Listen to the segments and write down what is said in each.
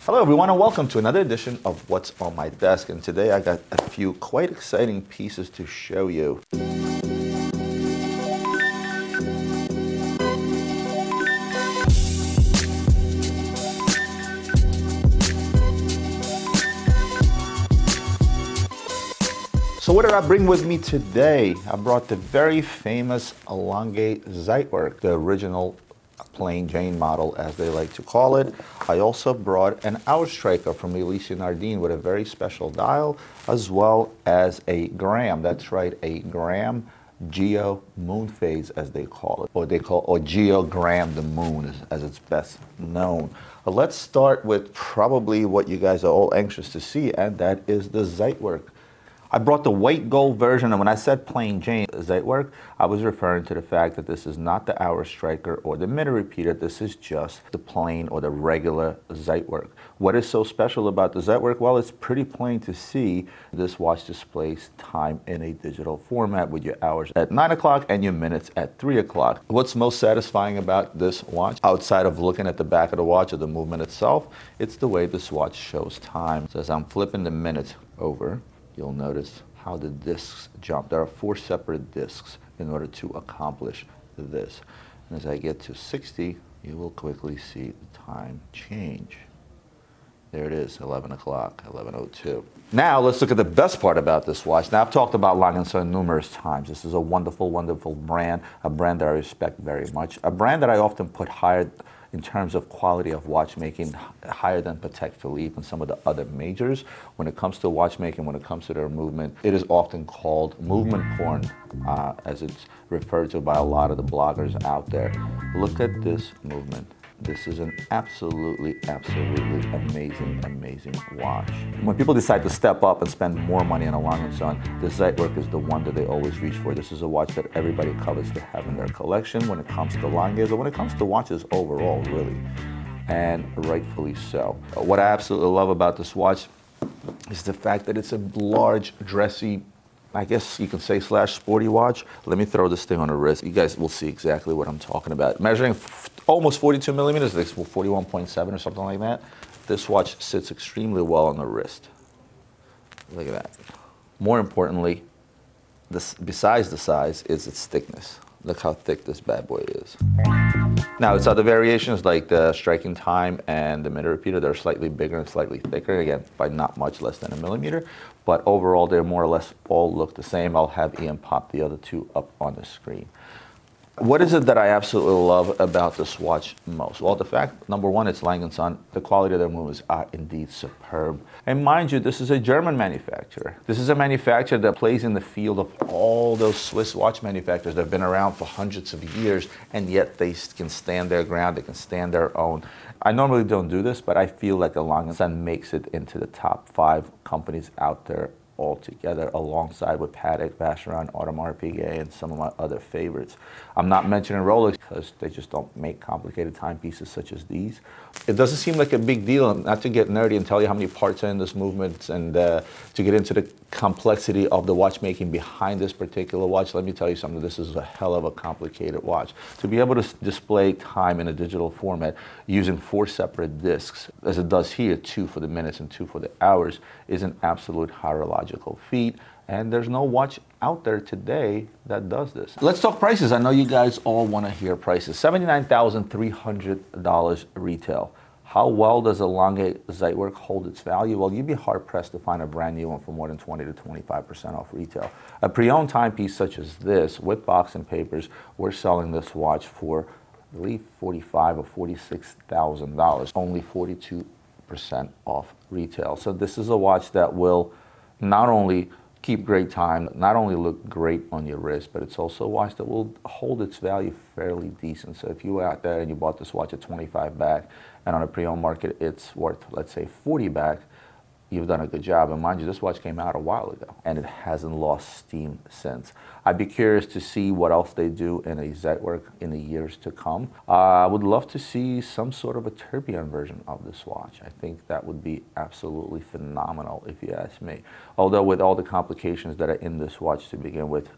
Hello everyone and welcome to another edition of What's on My Desk, and today I got a few quite exciting pieces to show you. So what did I bring with me today? I brought the very famous Lange Zeitwerk, the original plain Jane model as they like to call it. I also brought an Hourstriker from Ulysse Nardin with a very special dial, as well as a Graham, that's right, a Graham Geo Moon phase as they call it, or Geo Graham The Moon as it's best known. But let's start with probably what you guys are all anxious to see, and that is the Zeitwerk. I brought the white gold version, and when I said plain Jane Zeitwerk, I was referring to the fact that this is not the Hourstriker or the minute repeater. This is just the plain or the regular Zeitwerk. What is so special about the Zeitwerk? Well, it's pretty plain to see. This watch displays time in a digital format with your hours at 9 o'clock and your minutes at 3 o'clock. What's most satisfying about this watch, outside of looking at the back of the watch or the movement itself, it's the way this watch shows time. So as I'm flipping the minutes over, you'll notice how the discs jump. There are 4 separate discs in order to accomplish this. And as I get to 60, you will quickly see the time change. There it is, 11 o'clock, 11:02. Now let's look at the best part about this watch. Now I've talked about Lange Sohne numerous times. This is a wonderful, wonderful brand, a brand that I respect very much, a brand that I often put higher in terms of quality of watchmaking, higher than Patek Philippe and some of the other majors. When it comes to watchmaking, when it comes to their movement, it is often called movement porn, as it's referred to by a lot of the bloggers out there. Look at this movement. This is an absolutely, absolutely amazing, amazing watch. When people decide to step up and spend more money on a Lange Sohne, the Zeitwerk is the one that they always reach for. This is a watch that everybody covets to have in their collection when it comes to Langes, or when it comes to watches overall, really, and rightfully so. What I absolutely love about this watch is the fact that it's a large, dressy, I guess you can say /sporty watch. Let me throw this thing on the wrist. You guys will see exactly what I'm talking about. Measuring almost 42 millimeters, like 41.7 or something like that. This watch sits extremely well on the wrist. Look at that. More importantly, besides the size, is its thickness. Look how thick this bad boy is. Now, it's other variations like the striking time and the minute repeater. They're slightly bigger and slightly thicker, again, by not much less than a millimeter. But overall, they more or less all look the same. I'll have Ian pop the other two up on the screen. What is it that I absolutely love about this watch most? Well, the fact, number one, it's Lange Sohne. The quality of their movements are indeed superb. And mind you, this is a German manufacturer. This is a manufacturer that plays in the field of all those Swiss watch manufacturers that have been around for hundreds of years, and yet they can stand their ground, they can stand their own. I normally don't do this, but I feel like the Lange Sohne makes it into the top 5 companies out there altogether, alongside with Patek, Vacheron, Audemars Piguet, and some of my other favorites. I'm not mentioning Rolex because they just don't make complicated timepieces such as these. It doesn't seem like a big deal, not to get nerdy and tell you how many parts are in this movement and to get into the complexity of the watchmaking behind this particular watch. Let me tell you something, this is a hell of a complicated watch. To be able to display time in a digital format using 4 separate discs, as it does here, 2 for the minutes and 2 for the hours, is an absolute horological feat. And there's no watch out there today that does this. Let's talk prices. I know you guys all want to hear prices. $79,300 retail. How well does a Lange Zeitwerk hold its value? Well, you'd be hard-pressed to find a brand new one for more than 20 to 25% off retail. A pre-owned timepiece such as this, with box and papers, we're selling this watch for, I believe, $45,000 or $46,000. Only 42% off retail. So this is a watch that will not only keep great time, not only look great on your wrist, but it's also a watch that will hold its value fairly decent. So if you were out there and you bought this watch at 25 back, and on a pre-owned market it's worth, let's say, 40 back, you've done a good job. And mind you, this watch came out a while ago, and it hasn't lost steam since. I'd be curious to see what else they do in a Zeitwerk in the years to come. I would love to see some sort of a Turbulent version of this watch. I think that would be absolutely phenomenal, if you ask me. Although with all the complications that are in this watch to begin with,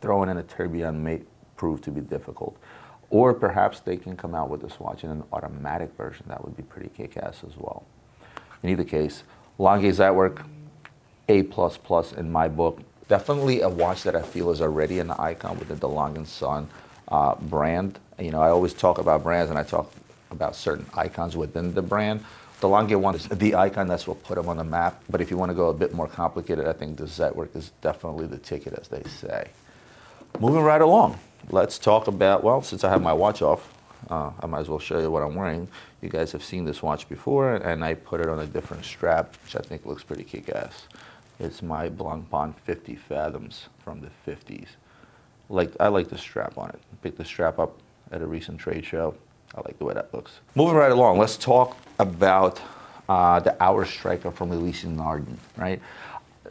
throwing in a Turbulent may prove to be difficult. Or perhaps they can come out with this watch in an automatic version. That would be pretty kick-ass as well. In either case, Lange Zeitwerk, A++ in my book. Definitely a watch that I feel is already an icon within the Lange Sohne brand. You know, I always talk about brands and I talk about certain icons within the brand. The Lange one is the icon, that's what put them on the map. But if you want to go a bit more complicated, I think the Zeitwerk is definitely the ticket, as they say. Moving right along, let's talk about, well, since I have my watch off, I might as well show you what I'm wearing. You guys have seen this watch before, and I put it on a different strap, which I think looks pretty kick-ass. It's my Blancpain 50 Fathoms from the 50s. I like the strap on it. I picked the strap up at a recent trade show. I like the way that looks. Moving right along, let's talk about the Hourstriker from Ulysse Nardin, right?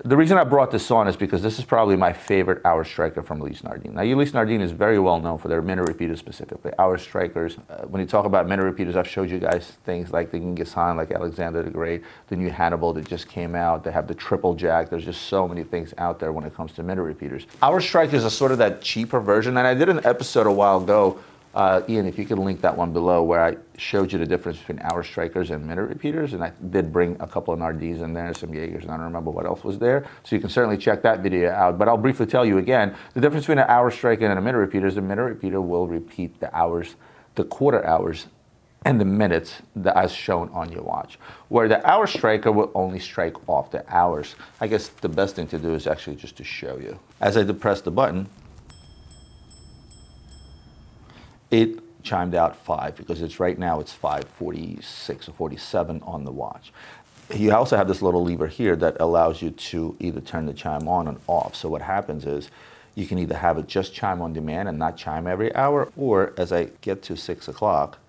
The reason I brought this on is because this is probably my favorite Hourstriker from Ulysse Nardin. Now, Ulysse Nardin is very well known for their minute repeaters specifically. Hourstrikers, when you talk about minute repeaters, I've showed you guys things like the Genghis Khan, like Alexander the Great, the new Hannibal that just came out. They have the triple jack. There's just so many things out there when it comes to minute repeaters. Hourstrikers are sort of that cheaper version, and I did an episode a while ago, Ian, if you could link that one below, where I showed you the difference between Hourstrikers and minute repeaters, and I did bring a couple of Nardins in there, some Jaegers, and I don't remember what else was there. So you can certainly check that video out. But I'll briefly tell you again, the difference between an Hourstriker and a minute repeater is the minute repeater will repeat the hours, the quarter hours, and the minutes that as shown on your watch, where the Hourstriker will only strike off the hours. I guess the best thing to do is actually just to show you. As I depress the button, it chimed out 5 because it's right now it's 5:46 or 47 on the watch. You also have this little lever here that allows you to either turn the chime on and off. So what happens is you can either have it just chime on demand and not chime every hour, or as I get to 6 o'clock,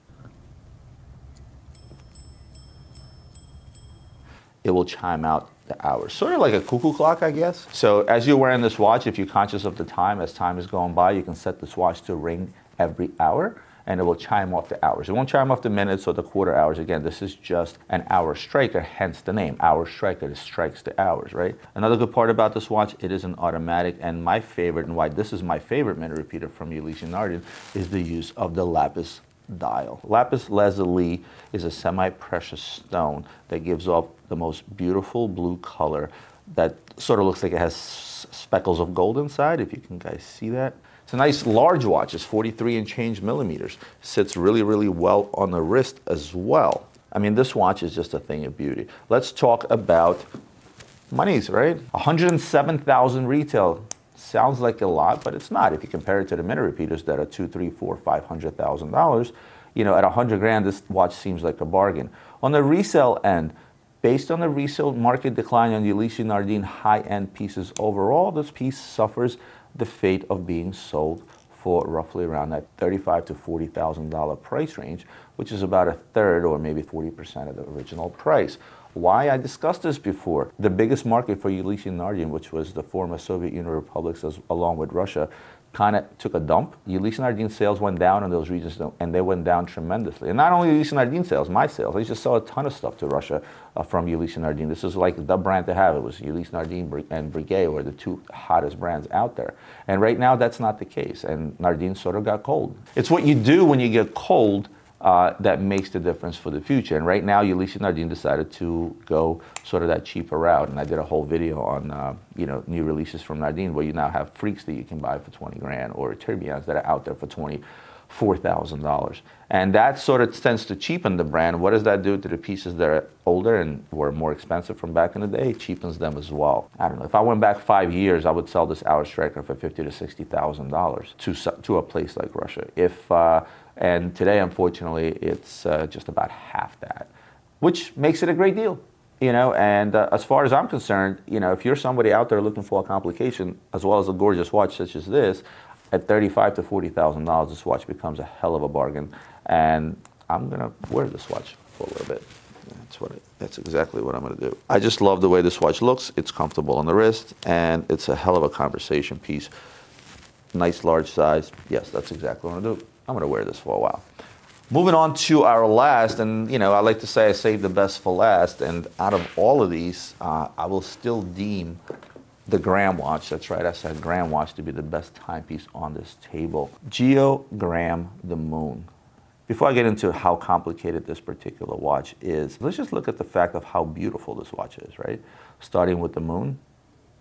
it will chime out the hours. Sort of like a cuckoo clock, I guess. So as you're wearing this watch, if you're conscious of the time, as time is going by, you can set this watch to ring every hour, and it will chime off the hours. It won't chime off the minutes or the quarter hours. Again, this is just an Hourstriker, hence the name, Hourstriker. It strikes the hours, right? Another good part about this watch, it is an automatic, and my favorite, and why this is my favorite minute repeater from Ulysse Nardin, is the use of the lapis dial. Lapis lazuli is a semi-precious stone that gives off the most beautiful blue color that sort of looks like it has speckles of gold inside, if you can guys see that. It's a nice large watch. It's 43 and change millimeters. Sits really, really well on the wrist as well. I mean, this watch is just a thing of beauty. Let's talk about monies, right? 107,000 retail. Sounds like a lot, but it's not. If you compare it to the minute repeaters that are $200,000, $300,000, $400,000, $500,000, you know, at 100 grand, this watch seems like a bargain. On the resale end, based on the resale market decline on the Ulysse Nardin high-end pieces overall, this piece suffers the fate of being sold for roughly around that $35,000 to $40,000 price range, which is about a third or maybe 40% of the original price. Why? I discussed this before. The biggest market for Ulysse Nardin, which was the former Soviet Union republics along with Russia, kind of took a dump. Ulysse Nardin sales went down in those regions, and they went down tremendously. And not only Ulysse Nardin sales, my sales. I just saw a ton of stuff to Russia from Ulysse Nardin. This is like the brand to have. It was Ulysse Nardin and Breguet were the two hottest brands out there. And right now, that's not the case. And Nardin sort of got cold. It's what you do when you get cold that makes the difference for the future. And right now, Ulysse Nardin decided to go sort of that cheaper route. And I did a whole video on you know, new releases from Nardin, where you now have freaks that you can buy for 20 grand, or Turbulents that are out there for $24,000. And that sort of tends to cheapen the brand. What does that do to the pieces that are older and were more expensive from back in the day? It cheapens them as well. I don't know. If I went back 5 years, I would sell this Hourstriker for $50,000 to $60,000 to a place like Russia. And today, unfortunately, it's just about half that, which makes it a great deal. You know, and as far as I'm concerned, you know, if you're somebody out there looking for a complication, as well as a gorgeous watch such as this, at $35,000 to $40,000, this watch becomes a hell of a bargain. And I'm gonna wear this watch for a little bit. That's exactly what I'm gonna do. I just love the way this watch looks. It's comfortable on the wrist, and it's a hell of a conversation piece. Nice large size. Yes, that's exactly what I'm gonna do. I'm gonna wear this for a while. Moving on to our last, and you know, I like to say I saved the best for last, and out of all of these, I will still deem the Graham watch. That's right, I said Graham watch to be the best timepiece on this table. Geo Graham The Moon. Before I get into how complicated this particular watch is, let's just look at the fact of how beautiful this watch is, right? Starting with the moon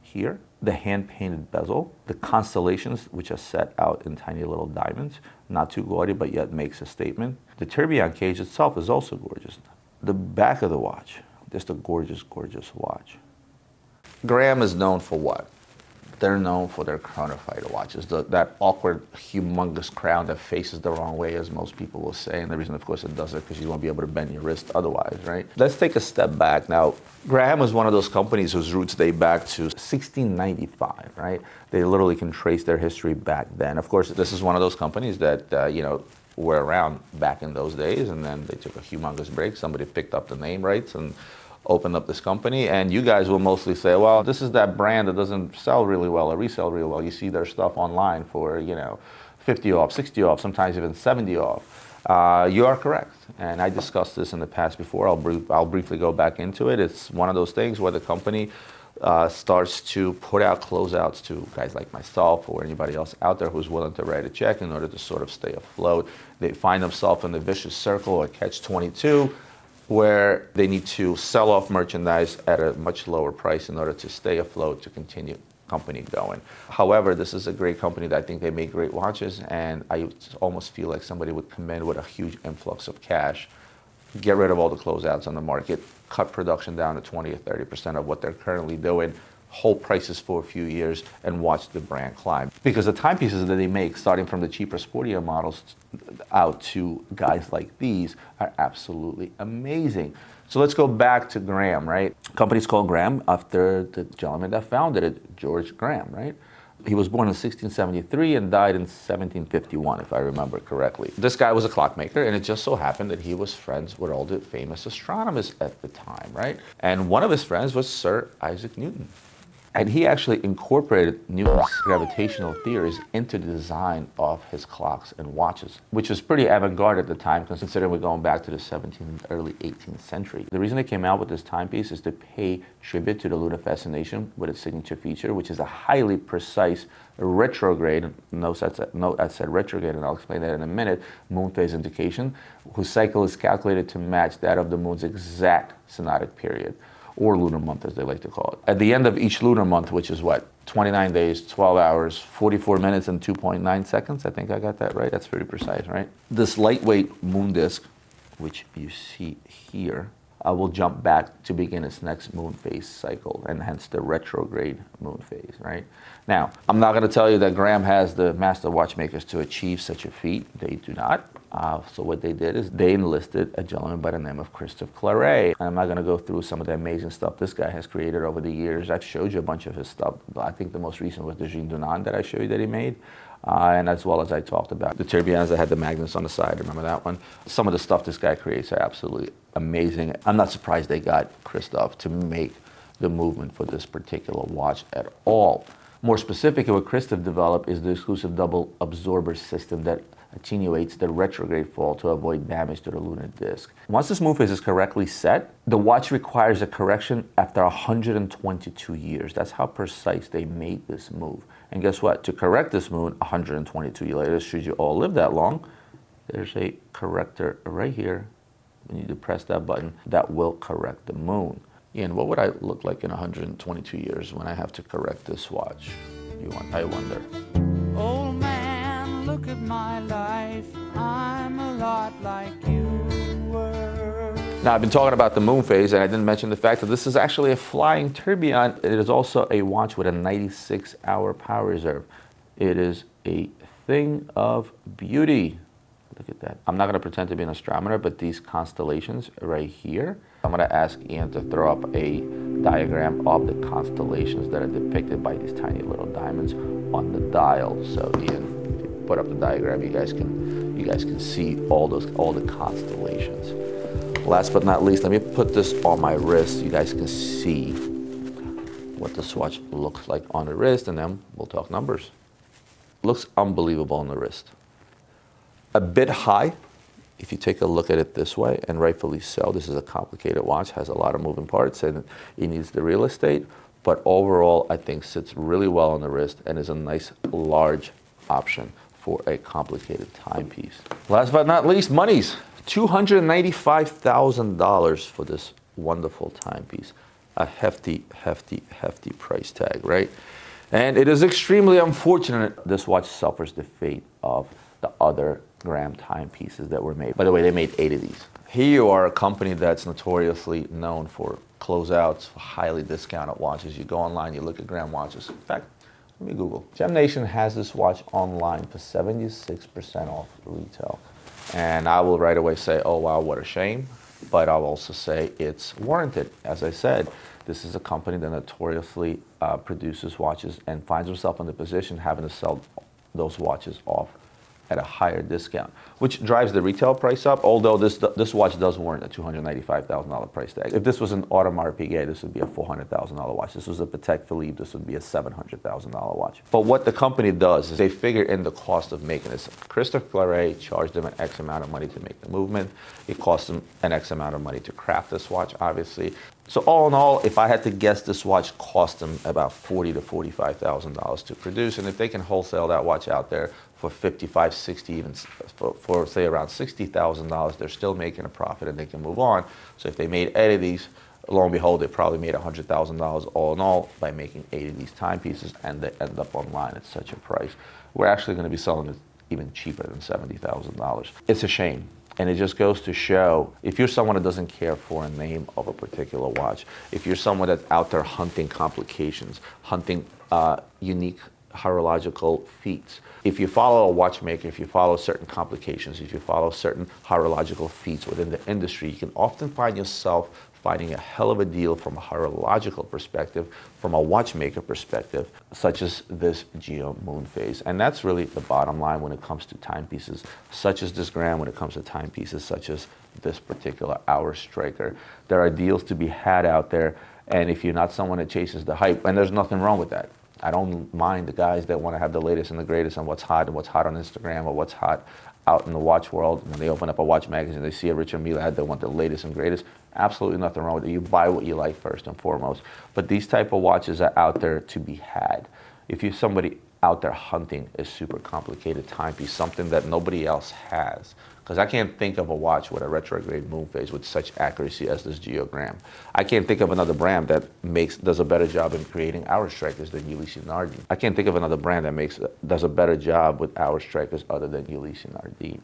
here, the hand-painted bezel, the constellations, which are set out in tiny little diamonds, not too gaudy, but yet makes a statement. The tourbillon cage itself is also gorgeous. The back of the watch, just a gorgeous, gorgeous watch. Graham is known for what? They're known for their chronofighter watches, that awkward, humongous crown that faces the wrong way, as most people will say. And the reason, of course, it does it because you won't be able to bend your wrist otherwise, right? Let's take a step back. Now, Graham is one of those companies whose roots date back to 1695, right? They literally can trace their history back then. Of course, this is one of those companies that, you know, were around back in those days, and then they took a humongous break. Somebody picked up the name rights and open up this company, and you guys will mostly say, well, this is that brand that doesn't sell really well or resell really well. You see their stuff online for, you know, 50 off, 60 off, sometimes even 70 off. You are correct, and I discussed this in the past before. I'll briefly go back into it. It's one of those things where the company starts to put out closeouts to guys like myself or anybody else out there who's willing to write a check in order to sort of stay afloat. They find themselves in the vicious circle or catch-22, where they need to sell off merchandise at a much lower price in order to stay afloat, to continue company going. However, this is a great company that I think they make great watches, and I almost feel like somebody would come in with a huge influx of cash, get rid of all the closeouts on the market, cut production down to 20 or 30% of what they're currently doing, hold prices for a few years, and watch the brand climb. Because the timepieces that they make, starting from the cheaper, sportier models out to guys like these, are absolutely amazing. So let's go back to Graham, right? Company's called Graham after the gentleman that founded it, George Graham, right? He was born in 1673 and died in 1751, if I remember correctly. This guy was a clockmaker, and it just so happened that he was friends with all the famous astronomers at the time, right? And one of his friends was Sir Isaac Newton. And he actually incorporated Newton's gravitational theories into the design of his clocks and watches, which was pretty avant-garde at the time, considering we're going back to the 17th and early 18th century. The reason they came out with this timepiece is to pay tribute to the lunar fascination with its signature feature, which is a highly precise retrograde, note I said retrograde, and I'll explain that in a minute, moon phase indication, whose cycle is calculated to match that of the moon's exact synodic period, or lunar month, as they like to call it. At the end of each lunar month, which is what, 29 days, 12 hours, 44 minutes, and 2.9 seconds, I think I got that right, that's pretty precise, right? This lightweight moon disk, which you see here, will jump back to begin its next moon phase cycle, and hence the retrograde moon phase, right? Now, I'm not gonna tell you that Graham has the master watchmakers to achieve such a feat. They do not. So what they did is they enlisted a gentleman by the name of Christophe Claret. I'm not gonna go through some of the amazing stuff this guy has created over the years. I've showed you a bunch of his stuff. I think the most recent was the Jean Dunand that I showed you that he made. And as well as I talked about the tourbillons that had the magnets on the side, remember that one? Some of the stuff this guy creates are absolutely amazing. I'm not surprised they got Christophe to make the movement for this particular watch at all. More specifically, what Christophe developed is the exclusive double absorber system that attenuates the retrograde fall to avoid damage to the lunar disk. Once this moon phase is correctly set, the watch requires a correction after 122 years. That's how precise they made this move. And guess what? To correct this moon 122 years later, should you all live that long, there's a corrector right here. You need to press that button. That will correct the moon. Ian, what would I look like in 122 years when I have to correct this watch? I wonder. Old man, look at my life. I'm a lot like you were. Now, I've been talking about the moon phase, and I didn't mention the fact that this is actually a flying tourbillon. It is also a watch with a 96-hour power reserve. It is a thing of beauty. Look at that. I'm not going to pretend to be an astronomer, but these constellations right here, I'm going to ask Ian to throw up a diagram of the constellations that are depicted by these tiny little diamonds on the dial. So Ian, if you put up the diagram, you guys can see all the constellations. Last but not least, let me put this on my wrist. You guys can see what this watch looks like on the wrist, and then we'll talk numbers. Looks unbelievable on the wrist. A bit high, if you take a look at it this way, and rightfully so. This is a complicated watch, has a lot of moving parts, and it needs the real estate. but overall I think sits really well on the wrist and is a nice large option for a complicated timepiece. Last but not least, monies. $295,000 for this wonderful timepiece. A hefty, hefty, hefty price tag, right? And it is extremely unfortunate this watch suffers the fate of the other Graham timepieces that were made. By the way, they made 8 of these. Here you are, a company that's notoriously known for closeouts, for highly discounted watches. You go online, you look at Graham watches. In fact, let me Google. Gem Nation has this watch online for 76% off retail. And I will right away say, oh wow, what a shame. But I'll also say it's warranted. As I said, this is a company that notoriously produces watches and finds themselves in the position having to sell those watches off at a higher discount, which drives the retail price up, although this watch does warrant a $295,000 price tag. If this was an Audemars Piguet, this would be a $400,000 watch. This was a Patek Philippe, this would be a $700,000 watch. But what the company does is they figure in the cost of making this. Christophe Claret charged them an X amount of money to make the movement. It cost them an X amount of money to craft this watch, obviously. So all in all, if I had to guess, this watch cost them about $40,000 to $45,000 to produce. And if they can wholesale that watch out there for $55,000, $60,000, even for say around $60,000, they're still making a profit and they can move on. So if they made 8 of these, lo and behold, they probably made $100,000 all in all by making 8 of these timepieces, and they end up online at such a price. We're actually going to be selling it even cheaper than $70,000. It's a shame. And it just goes to show, if you're someone that doesn't care for a name of a particular watch, if you're someone that's out there hunting complications, hunting unique horological feats, if you follow a watchmaker, if you follow certain complications, if you follow certain horological feats within the industry, you can often find yourself finding a hell of a deal from a horological perspective, from a watchmaker perspective, such as this Geo Moon phase. And that's really the bottom line when it comes to timepieces, such as this Graham, when it comes to timepieces, such as this particular Hourstriker. There are deals to be had out there, and if you're not someone that chases the hype, and there's nothing wrong with that. I don't mind the guys that want to have the latest and the greatest on what's hot on Instagram or what's hot out in the watch world. When they open up a watch magazine, they see a Richard Mille ad, they want the latest and greatest. Absolutely nothing wrong with it. You buy what you like first and foremost. But these type of watches are out there to be had. If you're somebody out there hunting a super complicated timepiece, something that nobody else has, because I can't think of a watch with a retrograde moon phase with such accuracy as this Geo Graham. I can't think of another brand that does a better job in creating Hourstrikers than Ulysse Nardin. I can't think of another brand that does a better job with Hourstrikers other than Ulysse Nardin.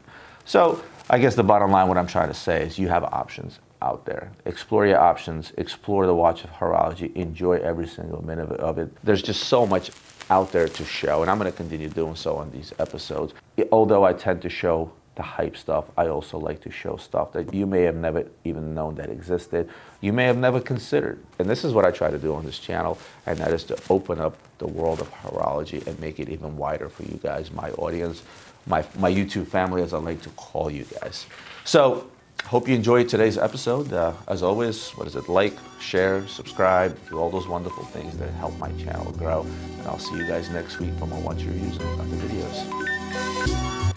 So I guess the bottom line, what I'm trying to say is you have options out there. Explore your options, explore the watch of horology, enjoy every single minute of it. There's just so much out there to show, and I'm going to continue doing so on these episodes. Although I tend to show the hype stuff, I also like to show stuff that you may have never even known that existed, you may have never considered. And this is what I try to do on this channel, and that is to open up the world of horology and make it even wider for you guys, my audience, my YouTube family, as I like to call you guys. So hope you enjoyed today's episode. As always, like, share, subscribe, do all those wonderful things that help my channel grow. And I'll see you guys next week for more watch reviews and other videos.